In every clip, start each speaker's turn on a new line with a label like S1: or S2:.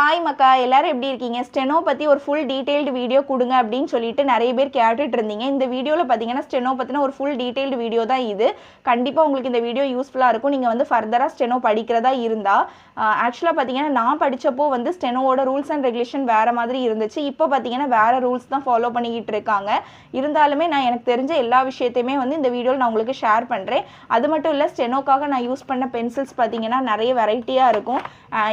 S1: Hi மக்கா, எல்லாரும் எப்படி இருக்கீங்க? ஸ்டெனோ பற்றி ஒரு ஃபுல் டீட்டெயில்டு வீடியோ கொடுங்க அப்படின்னு சொல்லிட்டு நிறைய பேர் கேட்டுட்டு இருந்தீங்க. இந்த வீடியோவில் பார்த்தீங்கன்னா ஸ்டெனோ பற்றின ஒரு ஃபுல் டீட்டெயில்டு வீடியோ தான் இது. கண்டிப்பாக உங்களுக்கு இந்த வீடியோ யூஸ்ஃபுல்லாக இருக்கும். நீங்கள் வந்து ஃபர்தராக ஸ்டெனோ படிக்கிறதா இருந்தால் ஆக்சுவலாக பார்த்தீங்கன்னா நான் படித்தப்போ வந்து ஸ்டெனோவோட ரூல்ஸ் அண்ட் ரெகுலேஷன் வேறு மாதிரி இருந்துச்சு. இப்போ பார்த்தீங்கன்னா வேறு ரூல்ஸ் தான் ஃபாலோ பண்ணிக்கிட்டு இருக்காங்க. இருந்தாலுமே நான் எனக்கு தெரிஞ்ச எல்லா விஷயத்தையுமே வந்து இந்த வீடியோவில் நான் உங்களுக்கு ஷேர் பண்ணுறேன். அது மட்டும் இல்லை, ஸ்டெனோக்காக நான் யூஸ் பண்ண பென்சில்ஸ் பார்த்தீங்கன்னா நிறைய வெரைட்டியாக இருக்கும்.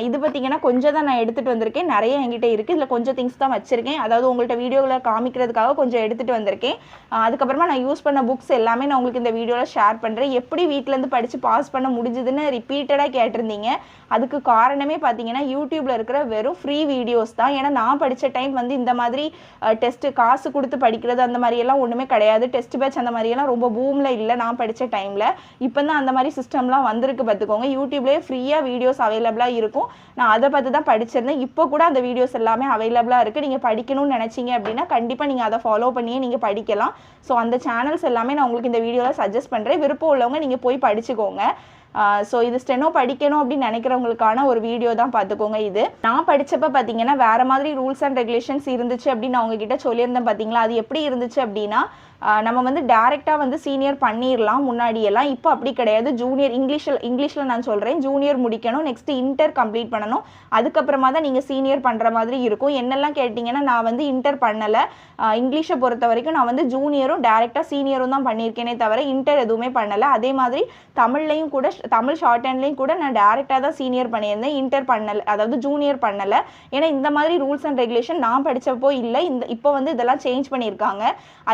S1: இது பார்த்தீங்கன்னா கொஞ்சம் தான் நான் எடுத்துகிட்டு வந்திருக்கேன். நிறைய என்கிட்ட இருக்குது. இதில் கொஞ்சம் திங்ஸ் தான் வச்சுருக்கேன். அதாவது உங்கள்கிட்ட வீடியோவில் காமிக்கிறதுக்காக கொஞ்சம் எடுத்துகிட்டு வந்திருக்கேன். அதுக்கப்புறமா நான் யூஸ் பண்ண புக்ஸ் எல்லாமே நான் உங்களுக்கு இந்த வீடியோவில் ஷேர் பண்ணுறேன். எப்படி வீட்டிலேருந்து படித்து பாஸ் பண்ண முடிஞ்சுதுன்னு ரிப்பீட்டடாக கேட்டிருந்தீங்க. அதுக்கு காரணமே பார்த்தீங்கன்னா யூடியூப்பில் இருக்கிற வெறும் ஃப்ரீ வீடியோஸ் தான். ஏன்னா நான் படித்த டைம் வந்து இந்த மாதிரி டெஸ்ட்டு காசு கொடுத்து படிக்கிறது அந்த மாதிரியெல்லாம் ஒன்றுமே கிடையாது. டெஸ்ட் பேட்ச் அந்த மாதிரியெல்லாம் ரொம்ப பூமில் இல்லை நான் படித்த டைமில். இப்போ தான் அந்த மாதிரி சிஸ்டம்லாம் வந்திருக்கு பார்த்துக்கோங்க. யூடியூப்லேயே ஃப்ரீயாக வீடியோஸ் அவைலபிளாக இருக்கும். நான் அதை பார்த்து தான் படிச்சிருந்தேன். இப்போ கூட அந்த வீடியோஸ் எல்லாமே அவைலபிளாக இருக்குது. நீங்கள் படிக்கணும்னு நினச்சிங்க அப்படின்னா கண்டிப்பாக நீங்கள் அதை ஃபாலோ பண்ணியே நீங்கள் படிக்கலாம். ஸோ அந்த சேனல்ஸ் எல்லாமே நான் உங்களுக்கு இந்த வீடியோவில் சஜஸ்ட் பண்ணுறேன். விருப்பம் உள்ளவங்க நீங்கள் போய் படிச்சுக்கோங்க. ஸோ இது ஸ்டெனோ படிக்கணும் அப்படின்னு நினைக்கிறவங்களுக்கான ஒரு வீடியோ தான் பார்த்துக்கோங்க. இது நான் படித்தப்போ பார்த்தீங்கன்னா வேறு மாதிரி ரூல்ஸ் அண்ட் ரெகுலேஷன்ஸ் இருந்துச்சு அப்படின்னு நான் உங்ககிட்ட சொல்லியிருந்தேன் பார்த்தீங்களா. அது எப்படி இருந்துச்சு அப்படின்னா நம்ம வந்து டேரெக்டாக வந்து சீனியர் பண்ணிடலாம் முன்னாடியெல்லாம். இப்போ அப்படி கிடையாது. ஜூனியர் இங்கிலீஷில் நான் சொல்கிறேன். ஜூனியர் முடிக்கணும், நெக்ஸ்ட்டு இன்டர் கம்ப்ளீட் பண்ணணும், அதுக்கப்புறமா தான் நீங்கள் சீனியர் பண்ணுற மாதிரி இருக்கும். என்னெல்லாம் கேட்டிங்கன்னா நான் வந்து இன்டர் பண்ணலை. இங்கிலீஷை பொறுத்த வரைக்கும் நான் வந்து ஜூனியரும் டேரெக்டாக சீனியரும் தான் பண்ணியிருக்கேனே தவிர இன்டர் எதுவுமே பண்ணலை. அதே மாதிரி தமிழ்லையும் கூட, தமிழ் ஷார்ட் ஹேண்ட்லேயும் கூட நான் டேரெக்டாக தான் சீனியர் பண்ணியிருந்தேன். இன்டர் பண்ணலை, அதாவது ஜூனியர் பண்ணலை. ஏன்னா இந்த மாதிரி ரூல்ஸ் அண்ட் ரெகுலேஷன் நான் படித்தப்போ இல்லை. இப்போ வந்து இதெல்லாம் சேஞ்ச் பண்ணியிருக்காங்க.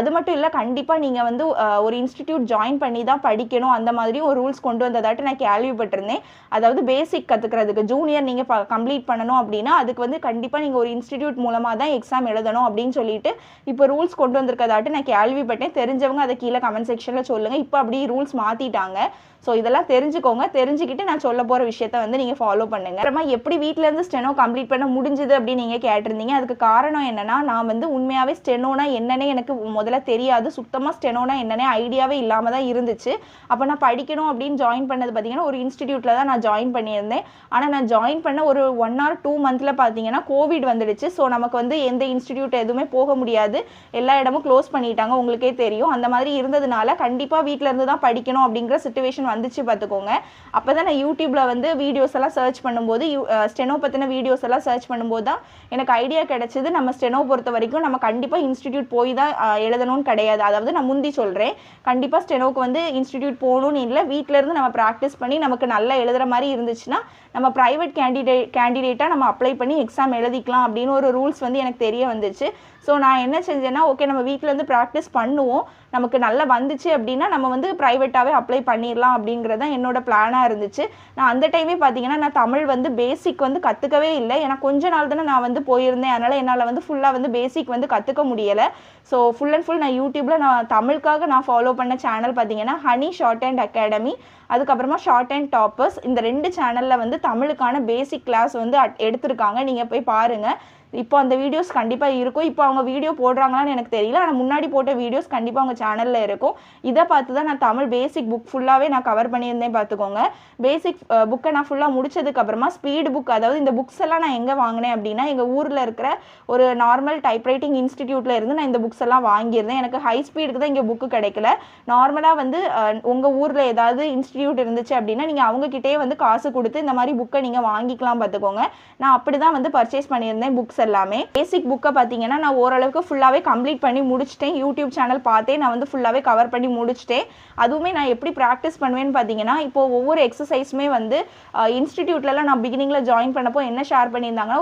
S1: அது மட்டும் இல்லை, கண்டிப்பாக நீங்கள் வந்து ஒரு இன்ஸ்டிடியூட் ஜாயின் பண்ணி தான் படிக்கணும் அந்த மாதிரி ஒரு ரூல்ஸ் கொண்டு வந்ததாட்டு நான் கேள்விப்பட்டிருந்தேன். அதாவது பேசிக் கற்றுக்கிறதுக்கு ஜூனியர் நீங்கள் கம்ப்ளீட் பண்ணணும் அப்படின்னா அதுக்கு வந்து கண்டிப்பாக நீங்கள் ஒரு இன்ஸ்டிடியூட் மூலமாக தான் எக்ஸாம் எழுதணும் அப்படின்னு சொல்லிட்டு இப்போ ரூல்ஸ் கொண்டு வந்திருக்கதாட்டு நான் கேள்விப்பட்டேன். தெரிஞ்சவங்க அதை கீழே கமெண்ட் செக்ஷனில் சொல்லுங்கள். இப்போ அப்படி ரூல்ஸ் மாற்றிட்டாங்க. ஸோ இதெல்லாம் தெரிஞ்சுக்கோங்க. தெரிஞ்சுக்கிட்டு நான் சொல்ல போகிற விஷயத்த வந்து நீங்கள் ஃபாலோ பண்ணுங்கள். அப்புறமா எப்படி வீட்டிலேருந்து ஸ்டெனோ கம்ப்ளீட் பண்ண முடிஞ்சுது அப்படின்னு நீங்கள் கேட்டிருந்தீங்க. அதுக்கு காரணம் என்னென்னா, நான் வந்து உண்மையாகவே ஸ்டெனோனா என்னன்னே எனக்கு முதல்ல தெரியாது. சுத்தமாக ஸ்டெனோனா என்னன்னே ஐடியாவே இல்லாமல் தான் இருந்துச்சு. அப்போ நான் படிக்கணும் அப்படின்னு ஜாயின் பண்ணது பார்த்தீங்கன்னா ஒரு இன்ஸ்டிடியூட்டில் தான் நான் ஜாயின் பண்ணியிருந்தேன். ஆனால் நான் ஜாயின் பண்ண ஒரு 1 or 2 months பார்த்தீங்கன்னா கோவிட் வந்துடுச்சு. ஸோ நமக்கு வந்து எந்த இன்ஸ்டிடியூட் எதுவுமே போக முடியாது. எல்லா இடமும் க்ளோஸ் பண்ணிட்டாங்க, உங்களுக்கே தெரியும். அந்த மாதிரி இருந்ததுனால கண்டிப்பாக வீட்டிலேருந்து தான் படிக்கணும் அப்படிங்கிற சிச்சுவேஷன் வந்துச்சு பார்த்துக்கோங்க. அப்போ தான் நான் யூடியூப்பில் வந்து வீடியோஸ் எல்லாம் சர்ச் பண்ணும்போது ஸ்டெனோ பற்றின வீடியோஸ் எல்லாம் சர்ச் பண்ணும்போது தான் எனக்கு ஐடியா கிடைச்சிது. நம்ம ஸ்டெனோ பொறுத்த வரைக்கும் நம்ம கண்டிப்பாக இன்ஸ்டிடியூட் போய் தான் எழுதணும்னு கிடையாது. அதாவது நான் முந்தி சொல்கிறேன், கண்டிப்பாக ஸ்டெனோக்கு வந்து இன்ஸ்டிடியூட் போகணும்னு இல்லை. வீட்டிலேருந்து நம்ம ப்ராக்டிஸ் பண்ணி நமக்கு நல்லா எழுதுகிற மாதிரி இருந்துச்சுன்னா நம்ம ப்ரைவேட் கேண்டிடேட்டாக நம்ம அப்ளை பண்ணி எக்ஸாம் எழுதிக்கலாம் அப்படின்னு ஒரு ரூல்ஸ் வந்து எனக்கு தெரிய வந்துச்சு. ஸோ நான் என்ன செஞ்சேன்னா, ஓகே நம்ம வீட்டிலேருந்து ப்ராக்டிஸ் பண்ணுவோம், நமக்கு நல்லா வந்துச்சு அப்படின்னா நம்ம வந்து ப்ரைவேட்டாகவே அப்ளை பண்ணிடலாம் அப்படிங்கிறது தான் என்னோட பிளானாக இருந்துச்சு. நான் அந்த டைமே பார்த்தீங்கன்னா நான் தமிழ் வந்து பேசிக் வந்து கற்றுக்கவே இல்லை. ஏன்னா கொஞ்ச நாள் தானே நான் வந்து போயிருந்தேன். அதனால் என்னால் வந்து ஃபுல்லாக வந்து பேசிக் வந்து கற்றுக்க முடியலை. ஸோ ஃபுல் அண்ட் ஃபுல் நான் யூடியூப்பில் நான் தமிழுக்காக நான் ஃபாலோ பண்ண சேனல் பார்த்தீங்கன்னா ஹனி ஷார்ட் ஹேண்ட் அகாடமி, அதுக்கப்புறமா ஷார்ட் ஹேண்ட் டாப்பர்ஸ். இந்த 2 சேனலில் வந்து தமிழுக்கான பேசிக் கிளாஸ் வந்து எடுத்திருக்காங்க. நீங்கள் போய் பாருங்கள். இப்போ அந்த வீடியோஸ் கண்டிப்பாக இருக்கும். இப்போ அவங்க வீடியோ போடுறாங்களான்னு எனக்கு தெரியல. ஆனால் முன்னாடி போட்ட வீடியோஸ் கண்டிப்பாக அவங்க சேனலில் இருக்கும். இதை பார்த்து தான் நான் தமிழ் பேசிக் புக் ஃபுல்லாகவே நான் கவர் பண்ணியிருந்தேன் பார்த்துக்கோங்க. பேசிக் புக்கை நான் ஃபுல்லாக முடிச்சதுக்கப்புறமா ஸ்பீடு புக், அதாவது இந்த புக்ஸ் எல்லாம் நான் எங்கே வாங்கினேன் அப்படின்னா எங்கள் ஊரில் இருக்கிற ஒரு நார்மல் டைப்ரைட்டிங் இன்ஸ்டிடியூட்டில் இருந்து நான் இந்த புக்ஸ் எல்லாம் வாங்கியிருந்தேன். எனக்கு ஹை ஸ்பீடுக்கு தான் இங்கே புக்கு கிடைக்கல. நார்மலாக வந்து உங்கள் ஊரில் ஏதாவது இன்ஸ்டிடியூட் இருந்துச்சு அப்படின்னா நீங்கள் அவங்கக்கிட்டே வந்து காசு கொடுத்து இந்த மாதிரி புக்கை நீங்கள் வாங்கிக்கலாம் பார்த்துக்கோங்க. நான் அப்படி தான் வந்து பர்ச்சேஸ் பண்ணியிருந்தேன் புக்ஸ் எல்லாமே. பேசிக் புக்கை பார்த்தீங்கன்னா நான் ஓரளவுக்கு ஃபுல்லாகவே கம்ப்ளீட் பண்ணி முடிச்சிட்டேன். யூடியூப் சேனல் பார்த்தே நான் வந்து ஃபுல்லாகவே கவர் பண்ணி முடிச்சிட்டேன். அதுவுமே நான் எப்படி ப்ராக்டிஸ் பண்ணுவேன்னு பார்த்தீங்கன்னா, இப்போ ஒவ்வொரு எக்ஸசைஸுமே வந்து இன்ஸ்டிடியூட்லலாம் நான் பிகினிங்கில் ஜாயின் பண்ணப்போ என்ன ஷேர் பண்ணியிருந்தாங்கன்னா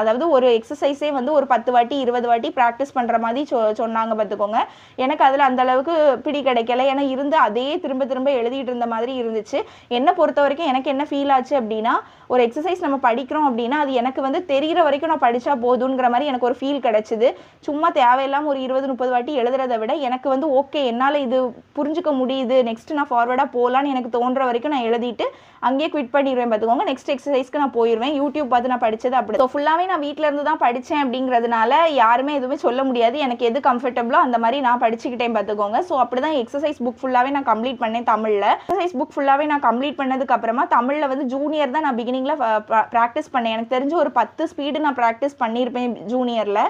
S1: அதாவது ஒரு எக்ஸசைஸே வந்து ஒரு 10 வாட்டி 20 வாட்டி ப்ராக்டிஸ் பண்ணுற மாதிரி சொன்னாங்க பார்த்துக்கோங்க. எனக்கு அதில் அந்த அளவுக்கு பிடி கிடைக்கல. ஏன்னா இருந்து அதே திரும்ப திரும்ப எழுதிட்டு இருந்த மாதிரி இருந்துச்சு. என்னை பொறுத்த வரைக்கும் எனக்கு என்ன ஃபீல் ஆச்சு அப்படின்னா, ஒரு எக்ஸசைஸ் நம்ம படிக்கிறோம் அப்படின்னா அது எனக்கு வந்து தெரிகிற வரைக்கும் நான் படித்தா போதுங்கிற மாதிரி எனக்கு ஒரு ஃபீல் கிடச்சிது. சும்மா தேவையில்லாமல் ஒரு 20-30 வாட்டி எழுதுறதை விட எனக்கு வந்து ஓகே என்னால் இது புரிஞ்சுக்க முடியுது, நெக்ஸ்ட் நான் ஃபார்வர்டாக போகலான்னு எனக்கு தோன்ற வரைக்கும் நான் எழுதிட்டு அங்கேயே குவிட் பண்ணிடுவேன் பார்த்துக்கோங்க. நெக்ஸ்ட் எக்ஸசைஸ்க்கு நான் போயிடுவேன். யூடியூப் பார்த்து நான் படித்தது அப்படி. ஸோ ஃபுல்லாகவே நான் வீட்டில் இருந்து தான் படித்தேன் அப்படிங்கிறதுனால யாருமே எதுவுமே சொல்ல முடியாது. எனக்கு எது கம்ஃபர்டபுளோ அந்த மாதிரி நான் படிச்சுக்கிட்டேன் பார்த்துக்கோங்க. ஸோ அப்படி தான் எக்ஸசைஸ் புக் ஃபுல்லாகவே நான் கம்ப்ளீட் பண்ணேன் தமிழில். எக்ஸசைஸ் புக் ஃபுல்லாகவே நான் கம்ப்ளீட் பண்ணதுக்கப்புறமா தமிழில் வந்து ஜூனியர் தான் நான் பிகினிங் பிகினிங்கில் ப்ராக்டிஸ் பண்ணேன். எனக்கு தெரிஞ்சு ஒரு 10 ஸ்பீடு நான் ப்ராக்டிஸ் பண்ணியிருப்பேன் ஜூனியரில்.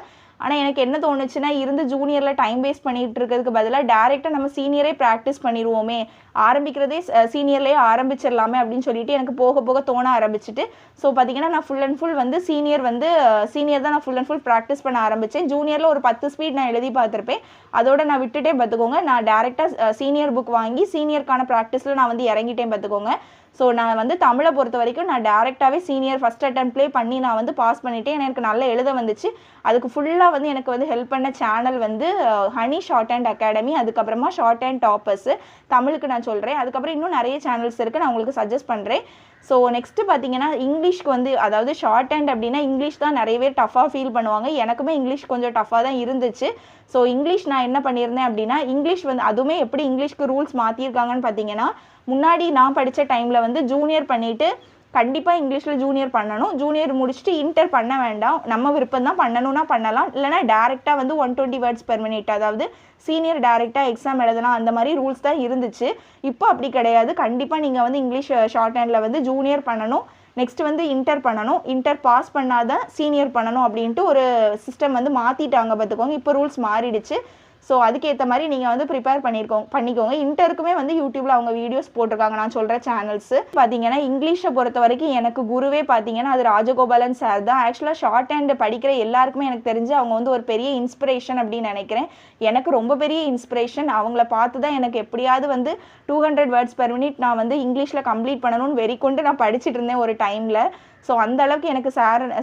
S1: ஆனால் எனக்கு என்ன தோணுச்சுன்னா, இருந்து ஜூனியரில் டைம் வேஸ்ட் பண்ணிகிட்டு இருக்கிறதுக்கு பதிலாக டேரெக்டாக நம்ம சீனியரே ப்ராக்டிஸ் பண்ணிடுவோமே, ஆரம்பிக்கிறதே சீனியர்லேயே ஆரம்பிச்சிடலாமே அப்படின்னு சொல்லிட்டு எனக்கு போக போக தோண ஆரம்பிச்சிட்டு, ஸோ பார்த்தீங்கன்னா நான் ஃபுல் அண்ட் ஃபுல் வந்து சீனியர் தான் நான் ஃபுல் அண்ட் ஃபுல் ப்ராக்டிஸ் பண்ண ஆரம்பித்தேன். ஜூனியரில் ஒரு 10 ஸ்பீட் நான் எழுதி பார்த்துருப்பேன். அதோட நான் விட்டுட்டே பார்த்துக்கோங்க. நான் டேரெக்டாக சீனியர் புக் வாங்கி சீனியருக்கான ப்ராக்டிஸில் நான் வந்து இறங்கிட்டேன் பார்த்துக்கோங்க. ஸோ நான் வந்து தமிழை பொறுத்த வரைக்கும் நான் டேரெக்டாகவே சீனியர் ஃபஸ்ட் அட்டெம்ப்ட்லேயே பண்ணி நான் வந்து பாஸ் பண்ணிவிட்டேன். எனக்கு நல்லா எழுத வந்துச்சு. அதுக்கு ஃபுல்லாக வந்து எனக்கு வந்து ஹெல்ப் பண்ண சேனல் வந்து ஹனி ஷார்ட் அண்ட் அகாடமி, அதுக்கப்புறமா ஷார்ட் அண்ட் டாப்பர்ஸு தமிழுக்கு நான் சொல்கிறேன். அதுக்கப்புறம் இன்னும் நிறைய சேனல்ஸ் இருக்குது, நான் உங்களுக்கு சஜஸ்ட் பண்ணுறேன். ஸோ நெக்ஸ்ட்டு பார்த்தீங்கன்னா இங்கிலீஷ்க்கு வந்து அதாவது ஷார்ட் ஹேண்ட் அப்படின்னா இங்கிலீஷ் தான் நிறைய பேர் டஃபாக ஃபீல் பண்ணுவாங்க. எனக்குமே இங்கிலீஷ் கொஞ்சம் டஃபாக தான் இருந்துச்சு. ஸோ இங்கிலீஷ் நான் என்ன பண்ணியிருந்தேன் அப்படின்னா, இங்கிலீஷ் வந்து அதுவுமே எப்படி இங்கிலீஷ்க்கு ரூல்ஸ் மாற்றிருக்காங்கன்னு பார்த்தீங்கன்னா, முன்னாடி நான் படித்த டைமில் வந்து ஜூனியர் பண்ணிவிட்டு கண்டிப்பாக இங்கிலீஷில் ஜூனியர் பண்ணணும். ஜூனியர் முடிச்சுட்டு இன்டர் பண்ண வேண்டாம், நம்ம விருப்பம் தான், பண்ணணும்னா பண்ணலாம், இல்லைனா டேரெக்டாக வந்து 120 வேர்ட்ஸ் பெர் மினிட், அதாவது சீனியர் டேரெக்டாக எக்ஸாம் எழுதலாம், அந்த மாதிரி ரூல்ஸ் தான் இருந்துச்சு. இப்போ அப்படி கிடையாது. கண்டிப்பாக நீங்கள் வந்து இங்கிலீஷ் ஷார்ட் ஹேண்டில் வந்து ஜூனியர் பண்ணணும், நெக்ஸ்ட் வந்து இன்டர் பண்ணணும், இன்டர் பாஸ் பண்ணாதான் சீனியர் பண்ணணும் அப்படின்ட்டு ஒரு சிஸ்டம் வந்து மாற்றிட்டாங்க பார்த்துக்கோங்க. இப்போ ரூல்ஸ் மாறிடுச்சு. ஸோ அதுக்கேற்ற மாதிரி நீங்கள் வந்து ப்ரிப்பேர் பண்ணிக்கோங்க. இன்டருக்குமே வந்து யூடியூப்பில் அவங்க வீடியோஸ் போட்டிருக்காங்க, நான் சொல்கிற சேனல்ஸு. பார்த்தீங்கன்னா இங்கிலீஷை பொறுத்த வரைக்கும் எனக்கு குருவே பார்த்தீங்கன்னா அது ராஜகோபாலன் சார் தான். ஆக்சுவலாக ஷார்ட் ஹேண்ட் படிக்கிற எல்லாருக்குமே எனக்கு தெரிஞ்சு அவங்க வந்து ஒரு பெரிய இன்ஸ்பிரேஷன் அப்படின்னு நினைக்கிறேன். எனக்கு ரொம்ப பெரிய இன்ஸ்பிரேஷன். அவங்கள பார்த்து தான் எனக்கு எப்படியாவது வந்து 200 வேர்ட்ஸ் பெர் மினிட் நான் வந்து இங்கிலீஷில் கம்ப்ளீட் பண்ணணும்னு வெறிக்கொண்டு நான் படிச்சுட்டு இருந்தேன் ஒரு டைமில். ஸோ அந்த அளவுக்கு எனக்கு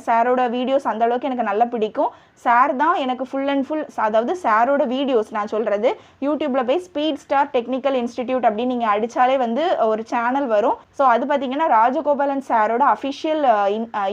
S1: சாரோட வீடியோஸ் அந்த அளவுக்கு எனக்கு நல்லா பிடிக்கும். சார் தான் எனக்கு ஃபுல் அண்ட் ஃபுல், அதாவது சாரோட வீடியோஸ் நான் சொல்கிறது, யூடியூப்பில் போய் ஸ்பீட் ஸ்டார் டெக்னிக்கல் இன்ஸ்டிடியூட் அப்படின்னு நீங்கள் அடித்தாலே வந்து ஒரு சேனல் வரும். ஸோ அது பார்த்தீங்கன்னா ராஜகோபாலன் சாரோட அஃபிஷியல்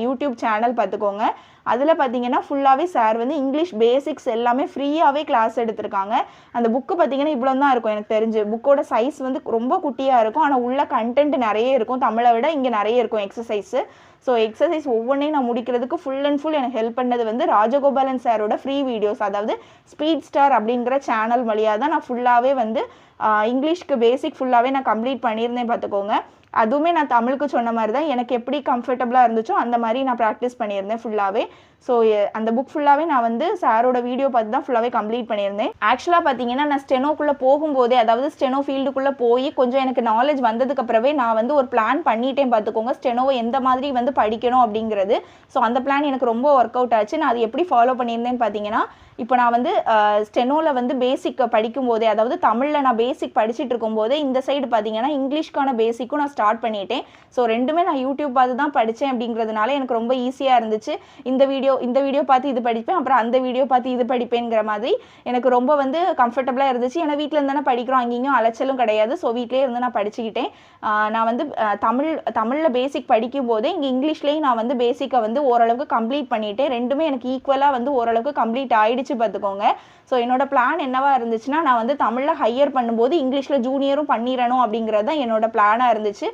S1: யூடியூப் சேனல் பார்த்துக்கோங்க. அதில் பார்த்தீங்கன்னா ஃபுல்லாகவே சார் வந்து இங்கிலீஷ் பேசிக்ஸ் எல்லாமே ஃப்ரீயாகவே கிளாஸ் எடுத்திருக்காங்க. அந்த புக்கு பார்த்தீங்கன்னா இவ்வளோ தான் இருக்கும் எனக்கு தெரிஞ்சு. புக்கோட சைஸ் வந்து ரொம்ப குட்டியாக இருக்கும், ஆனால் உள்ள கண்டென்ட் நிறைய இருக்கும். தமிழை விட இங்கே நிறைய இருக்கும் எக்ஸசைஸு. ஸோ எக்ஸசைஸ் ஒவ்வொன்றையும் நான் முடிக்கிறதுக்கு ஃபுல் அண்ட் ஃபுல் எனக்கு ஹெல்ப் பண்ணது வந்து ராஜகோபாலன் சாரோட ஃப்ரீ வீடியோஸ், அதாவது ஸ்பீட் ஸ்டார் அப்படிங்கிற சேனல் வழியாக தான் நான் ஃபுல்லாகவே வந்து இங்கிலீஷ்க்கு பேசிக் ஃபுல்லாகவே நான் கம்ப்ளீட் பண்ணியிருந்தேன் பார்த்துக்கோங்க. அதுவுமே நான் தமிழுக்கு சொன்ன மாதிரி தான், எனக்கு எப்படி கம்ஃபர்டபுளாக இருந்துச்சோ அந்த மாதிரி நான் ப்ராக்டிஸ் பண்ணியிருந்தேன் ஃபுல்லாகவே. ஸோ அந்த புக் ஃபுல்லாகவே நான் வந்து சாரோட வீடியோ பார்த்து தான் ஃபுல்லாகவே கம்ப்ளீட் பண்ணியிருந்தேன். ஆக்சுவலாக பார்த்தீங்கன்னா நான் ஸ்டெனோக்குள்ளே போகும்போதே, அதாவது ஸ்டெனோ ஃபீல்டுக்குள்ளே போய் கொஞ்சம் எனக்கு நாலேஜ் வந்ததுக்கப்புறவே நான் வந்து ஒரு பிளான் பண்ணிட்டேன் பார்த்துக்கோங்க, ஸ்டெனோவை எந்த மாதிரி வந்து படிக்கணும் அப்படிங்கிறது. ஸோ அந்த பிளான் எனக்கு ரொம்ப ஒர்க் அவுட் ஆச்சு. நான் அது எப்படி ஃபாலோ பண்ணியிருந்தேன்னு பார்த்தீங்கன்னா, இப்போ நான் வந்து ஸ்டெனோவில் வந்து பேசிக் படிக்கும்போதே, அதாவது தமிழில் நான் பேசிக் படிச்சுட்டு இருக்கும்போதே இந்த சைடு பார்த்தீங்கன்னா இங்கிலீஷ்க்கான பேசிக்கும் நான் ஸ்டார்ட் பண்ணிட்டேன். ஸோ ரெண்டுமே நான் யூடியூப் பார்த்து தான் படித்தேன் அப்படிங்கிறதுனால எனக்கு ரொம்ப ஈஸியாக இருந்துச்சு. இந்த வீடியோ பார்த்து இது படிப்பேன், அப்புறம் அந்த வீடியோ பார்த்து இது படிப்பேங்கிற மாதிரி எனக்கு ரொம்ப வந்து கம்ஃபர்டபுளாக இருந்துச்சு. ஏன்னா வீட்டில் இருந்து தானே படிக்கிறோம், அங்கேயும் அலைச்சலும் கிடையாது. ஸோ வீட்டிலே இருந்து நான் படிச்சுக்கிட்டேன். நான் வந்து தமிழில் பேசிக் படிக்கும் போதே இங்கே இங்கிலீஷ்லேயும் நான் வந்து பேசிக்கை வந்து ஓரளவுக்கு கம்ப்ளீட் பண்ணிட்டேன். ரெண்டுமே எனக்கு ஈக்குவலாக வந்து ஓரளவுக்கு கம்ப்ளீட் ஆகிடுச்சு பார்த்துக்கோங்க. ஸோ என்னோட பிளான் என்னவா இருந்துச்சுன்னா, நான் வந்து தமிழில் ஹையர் பண்ணும்போது இங்கிலீஷில் ஜூனியரும் பண்ணிடணும் அப்படிங்கிறது தான் என்னோட பிளானாக இருந்துச்சு.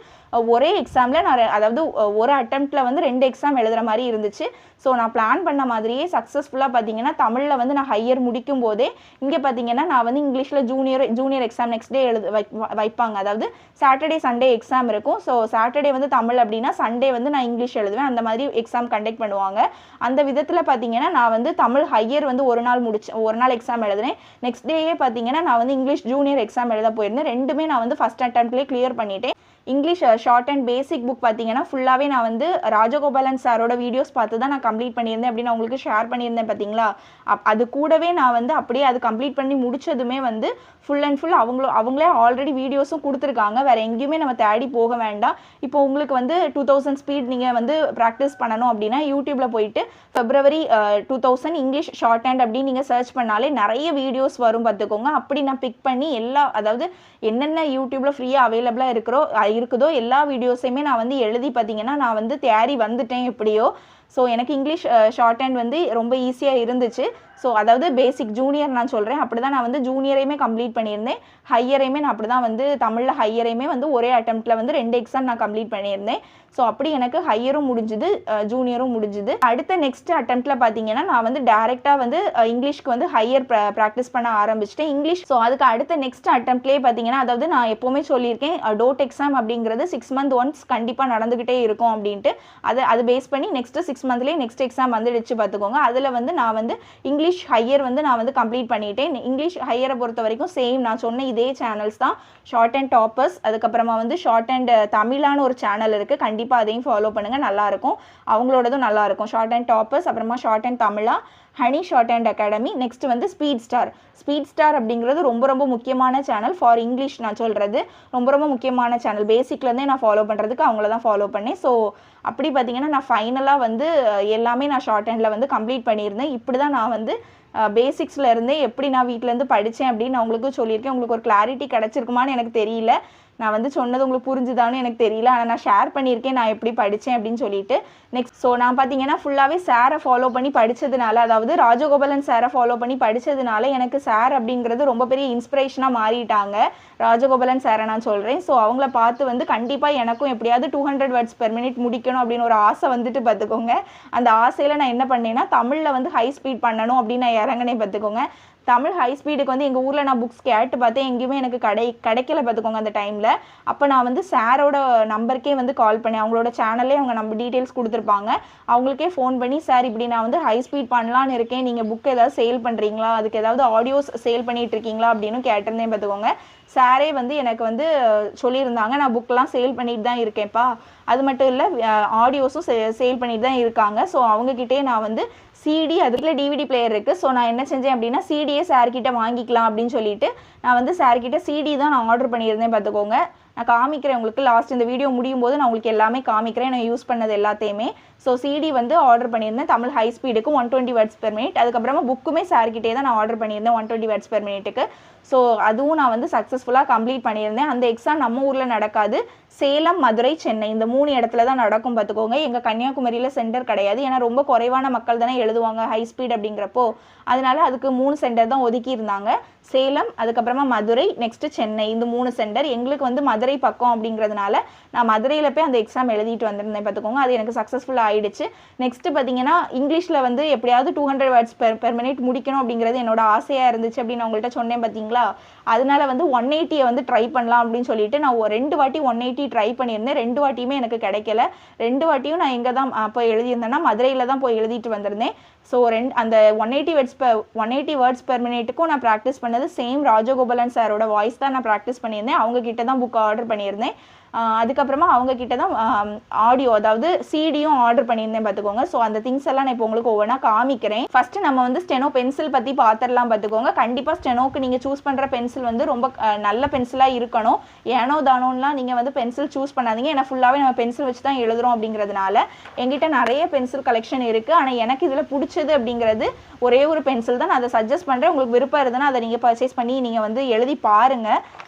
S1: ஒரே எக்ஸாமில் நான் அதாவது ஒரு அட்டெம்ப்டில் வந்து 2 எக்ஸாம் எழுதுகிற மாதிரி இருந்துச்சு. ஸோ நான் பிளான் பண்ண மாதிரியே சக்ஸஸ்ஃபுல்லாக பார்த்தீங்கன்னா தமிழில் வந்து நான் ஹையர் முடிக்கும் போதே இங்கே பார்த்தீங்கன்னா நான் வந்து இங்கிலீஷில் ஜூனியர் எக்ஸாம் நெக்ஸ்ட் டே வைப்பாங்க. அதாவது சாட்டர்டே சண்டே எக்ஸாம் இருக்கும். ஸோ சாட்டர்டே வந்து தமிழ் அப்படின்னா சண்டே வந்து நான் இங்கிலீஷ் எழுதுவேன். அந்த மாதிரி எக்ஸாம் கண்டக்ட் பண்ணுவாங்க. அந்த விதத்தில் பார்த்தீங்கன்னா நான் வந்து தமிழ் ஹையர் வந்து ஒரு நாள் எக்ஸாம் எழுதுனேன். நெக்ஸ்ட் டேயே பார்த்தீங்கன்னா நான் வந்து இங்கிலீஷ் ஜூனியர் எக்ஸாம் எழுத போயிருந்தேன். ரெண்டுமே நான் வந்து ஃபஸ்ட் அட்டெம்ப்ட்லேயே கிளியர் பண்ணிட்டேன். English short and basic book பார்த்தீங்கன்னா ஃபுல்லாகவே நான் வந்து ராஜகோபாலன் சாரோட வீடியோஸ் பார்த்து தான் நான் கம்ப்ளீட் பண்ணியிருந்தேன் அப்படின்னு உங்களுக்கு ஷேர் பண்ணியிருந்தேன் பார்த்தீங்களா. அது கூடவே நான் வந்து அப்படியே அது கம்ப்ளீட் பண்ணி முடிச்சதுமே வந்து ஃபுல் அண்ட் ஃபுல் அவங்களே ஆல்ரெடி வீடியோஸும் கொடுத்துருக்காங்க. வேறு எங்கேயுமே நம்ம தேடி போக வேண்டாம். இப்போ உங்களுக்கு வந்து 2000 ஸ்பீட் நீங்கள் வந்து ப்ராக்டிஸ் பண்ணணும் அப்படின்னா யூடியூப்பில் போயிட்டு February 2000 இங்கிலீஷ் ஷார்ட் ஹேண்ட் அப்படின்னு நீங்கள் சர்ச் பண்ணாலே நிறைய வீடியோஸ் வரும் பார்த்துக்கோங்க. அப்படி நான் பிக் பண்ணி அதாவது என்னென்ன யூடியூப்பில் ஃப்ரீயாக அவைலபிளாக இருக்குதோ எல்லா வீடியோஸையுமே நான் வந்து எழுதி பார்த்தீங்கன்னா நான் வந்து தேறி வந்துட்டேன் எப்படியோ. ஸோ எனக்கு இங்கிலீஷ் ஷார்ட் ஹேண்ட் வந்து ரொம்ப ஈஸியாக இருந்துச்சு. ஸோ அதாவது பேசிக் ஜூனியர் நான் சொல்கிறேன், அப்படி தான் நான் வந்து ஜூனியரையுமே கம்ப்ளீட் பண்ணியிருந்தேன், ஹையரையுமே நான் அப்படி தான் வந்து தமிழில் ஹையரையுமே வந்து ஒரே அட்டெம்ப்டில் வந்து 2 எக்ஸாம் நான் கம்ப்ளீட் பண்ணியிருந்தேன். ஸோ அப்படி எனக்கு ஹையரும் முடிஞ்சுது, ஜூனியரும் முடிஞ்சுது. அடுத்த நெக்ஸ்ட் அட்டெம்ப்டில் பார்த்தீங்கன்னா நான் வந்து டேரெக்டாக வந்து இங்கிலீஷ்க்கு வந்து ஹையர் ப்ராக்டிஸ் பண்ண ஆரம்பிச்சிட்டேன் இங்கிலீஷ். ஸோ அதுக்கு அடுத்த நெக்ஸ்ட் அட்டெம்ப்ட்லேயே பார்த்தீங்கன்னா, அதாவது நான் எப்போவுமே சொல்லியிருக்கேன் டோட் எக்ஸாம் அப்படிங்கிறது 6 month ஒன்ஸ் கண்டிப்பாக நடந்துக்கிட்டே இருக்கும் அப்படின்ட்டு. அது பேஸ் பண்ணி நெக்ஸ்ட்டு 6 monthலேயே நெக்ஸ்ட் எக்ஸாம் வந்துடுச்சு பார்த்துக்கோங்க. அதில் வந்து நான் வந்து இங்கிலீஷ் ஹையர் வந்து நான் வந்து கம்ப்ளீட் பண்ணிட்டேன். இங்கிலீஷ் ஹையரை பொறுத்த வரைக்கும் சேம் நான் சொன்ன இதே சேனல்ஸ் தான், ஷார்ட் அண்ட் டாப்பர்ஸ், அதுக்கப்புறமா வந்து ஷார்ட் அண்ட் தமிழான ஒரு சேனல் இருக்குது, கண்டிப்பாக அதையும் ஃபாலோ பண்ணுங்கள், நல்லாயிருக்கும், அவங்களோடதும் நல்லாயிருக்கும். ஷார்ட் அண்ட் டாப்பர்ஸ், அப்புறமா short and Tamizha, honey short and academy, next வந்து ஸ்பீட் ஸ்டார் அப்படிங்கிறது ரொம்ப ரொம்ப முக்கியமான சேனல் ஃபார் இங்கிலீஷ். நான் சொல்கிறது ரொம்ப ரொம்ப முக்கியமான சேனல், பேசிக்லேருந்தே நான் ஃபாலோ பண்ணுறதுக்கு அவங்கள தான் ஃபாலோ பண்ணேன். ஸோ அப்படி பார்த்தீங்கன்னா நான் ஃபைனலாக வந்து எல்லாமே நான் ஷார்ட் ஹேண்டில் வந்து கம்ப்ளீட் பண்ணியிருந்தேன். இப்படி தான் நான் வந்து பேசிக்ஸில் இருந்தே எப்படி நான் வீட்டிலேருந்து படித்தேன் அப்படின்னு நான் உங்களுக்கு சொல்லியிருக்கேன். உங்களுக்கு ஒரு கிளாரிட்டி கிடச்சிருக்குமான்னு எனக்கு தெரியல, நான் வந்து சொன்னது உங்களுக்கு புரிஞ்சுதான்னு எனக்கு தெரியல, ஆனால் நான் ஷேர் பண்ணியிருக்கேன் நான் எப்படி படித்தேன் அப்படின்னு சொல்லிட்டு. நெக்ஸ்ட் ஸோ நான் பார்த்தீங்கன்னா ஃபுல்லாகவே சாரை ஃபாலோ பண்ணி படித்ததுனால, அதாவது ராஜகோபாலன் சாரை ஃபாலோ பண்ணி படித்ததுனால எனக்கு சார் அப்படிங்கிறது ரொம்ப பெரிய இன்ஸ்பிரேஷனாக மாறிட்டாங்க. ராஜகோபாலன் சாரை நான் சொல்கிறேன். ஸோ அவங்கள பார்த்து வந்து கண்டிப்பாக எனக்கும் எப்படியாவது 200 words per minute முடிக்கணும் அப்படின்னு ஒரு ஆசை வந்துட்டு பார்த்துக்கோங்க. அந்த ஆசையில் நான் என்ன பண்ணேன்னா தமிழில் வந்து ஹை ஸ்பீட் பண்ணணும் அப்படின்னு நான் இறங்கினேன் பார்த்துக்கோங்க. தமிழ் ஹை ஸ்பீடுக்கு வந்து எங்கள் ஊரில் நான் புக்ஸ் கேட்டு பார்த்தேன், எங்கேயுமே எனக்கு கிடைக்கல பார்த்துக்கோங்க அந்த டைமில். அப்போ நான் வந்து சாரோட நம்பருக்கே வந்து கால் பண்ணேன், அவங்களோட சேனல்லே அவங்க நம்ம டீட்டெயில்ஸ் கொடுத்துருப்பாங்க, அவங்களுக்கே ஃபோன் பண்ணி சார் இப்படி நான் வந்து ஹை ஸ்பீட் பண்ணலான்னு இருக்கேன், நீங்கள் புக் ஏதாவது சேல் பண்ணுறீங்களா, அதுக்கு ஏதாவது ஆடியோஸ் சேல் பண்ணிகிட்டு இருக்கீங்களா அப்படின்னு கேட்டிருந்தேன் பார்த்துக்கோங்க. சாரே வந்து எனக்கு வந்து சொல்லியிருந்தாங்க, நான் புக்கெலாம் சேல் பண்ணிட்டு தான் இருக்கேன்ப்பா, அது மட்டும் இல்லை ஆடியோஸும் சேல் பண்ணிட்டு தான் இருக்காங்க. ஸோ அவங்கக்கிட்டே நான் வந்து சிடி, அதுக்குள்ள டிவிடி பிளேயர் இருக்குது. ஸோ நான் என்ன செஞ்சேன் அப்படின்னா சிடியே சார்கிட்ட வாங்கிக்கலாம் அப்படின்னு சொல்லிட்டு நான் வந்து சார்கிட்ட சிடி தான் நான் ஆர்டர் பண்ணியிருந்தேன் பார்த்துக்கோங்க. நான் காமிக்கிறேன் உங்களுக்கு, லாஸ்ட் இந்த வீடியோ முடியும் போது நான் உங்களுக்கு எல்லாமே காமிக்கிறேன், நான் யூஸ் பண்ணது எல்லாத்தையுமே. ஸோ சிடி வந்து ஆர்டர் பண்ணியிருந்தேன் Tamil high ஸ்பீடுக்கு 120 words per minute. அதுக்கப்புறமா புக்குமே சார்கிட்டே தான் நான் ஆர்டர் பண்ணியிருந்தேன் 120 words per minute. ஸோ அதுவும் நான் வந்து சக்ஸஸ்ஃபுல்லாக கம்ப்ளீட் பண்ணியிருந்தேன். அந்த எக்ஸாம் நம்ம ஊரில் நடக்காது, சேலம், மதுரை, சென்னை இந்த 3 இடத்துல தான் நடக்கும் பார்த்துக்கோங்க. எங்கள் கன்னியாகுமரியில் சென்டர் கிடையாது, ஏன்னா ரொம்ப குறைவான மக்கள் தானே எழுதுவாங்க ஹை ஸ்பீட் அப்படிங்கிறப்போ, அதனால அதுக்கு 3 சென்டர் தான் ஒதுக்கி இருந்தாங்க, சேலம், அதுக்கப்புறமா மதுரை, நெக்ஸ்ட்டு சென்னை, இந்த 3 சென்டர். எங்களுக்கு வந்து மதுரை பக்கம் அப்படிங்கிறதுனால நான் மதுரையில் போய் அந்த எக்ஸாம் எழுதிட்டு வந்திருந்தேன் பார்த்துக்கோங்க. அது எனக்கு சக்ஸஸ்ஃபுல்லாக ஆயிடுச்சு. நெக்ஸ்ட்டு பார்த்தீங்கன்னா இங்கிலீஷில் வந்து எப்படியாவது 200 words per minute முடிக்கணும் அப்படிங்கிறது என்னோட ஆசையாக இருந்துச்சு அப்படின்னு நான் உங்கள்கிட்ட சொன்னேன் பார்த்தீங்களா. அதனால வந்து 180 வந்து ட்ரை பண்ணலாம் அப்படின்னு சொல்லிட்டு நான் 2 வாட்டி 180 ட்ரை பண்ணியிருந்தேன். 2 வாட்டியுமே எனக்கு கிடைக்கல. 2 வாட்டியும் நான் எங்கே தான் போய் எழுதியிருந்தேன்னா மதுரையில் தான் போய் எழுதிட்டு வந்திருந்தேன். ஸோ அந்த 180 words per minuteக்கும் நான் ப்ராக்டிஸ் பண்ணது சேம் ராஜகோபாலன் சாரோட வாய்ஸ் தான் நான் ப்ராக்டிஸ் பண்ணியிருந்தேன். அவங்கக்கிட்ட தான் புக் ஆர்டர் பண்ணியிருந்தேன். அதுக்கப்புறமா அவங்கக்கிட்ட தான் ஆடியோ, அதாவது சிடியும் ஆர்டர் பண்ணியிருந்தேன் பார்த்துக்கோங்க. ஸோ அந்த திங்ஸ் எல்லாம் நான் இப்போ உங்களுக்கு ஒவ்வொன்றா காமிக்கிறேன். ஃபஸ்ட்டு நம்ம வந்து ஸ்டெனோ பென்சில் பற்றி பார்த்துடலாம் பார்த்துக்கோங்க. கண்டிப்பாக ஸ்டெனோக்கு நீங்கள் சூஸ் பண்ணுற பென்சில் வந்து ரொம்ப நல்ல பென்சிலாக இருக்கணும். ஏனோ தானோன்லாம் நீங்கள் வந்து பென்சில் சூஸ் பண்ணாதீங்க, ஏன்னா ஃபுல்லாகவே நம்ம பென்சில் வச்சு தான் எழுதுகிறோம் அப்படிங்கிறதுனால. என்கிட்ட நிறைய பென்சில் கலெக்ஷன் இருக்குது, ஆனால் எனக்கு இதில் பிடிச்சது அப்படிங்கிறது ஒரே ஒரு பென்சில் தான். நான் அதை சஜஸ்ட் பண்ணுறேன், உங்களுக்கு விருப்பம் இருந்ததுன்னா அதை நீங்கள் பர்ச்சேஸ் பண்ணி நீங்கள் வந்து எழுதி பாருங்கள்.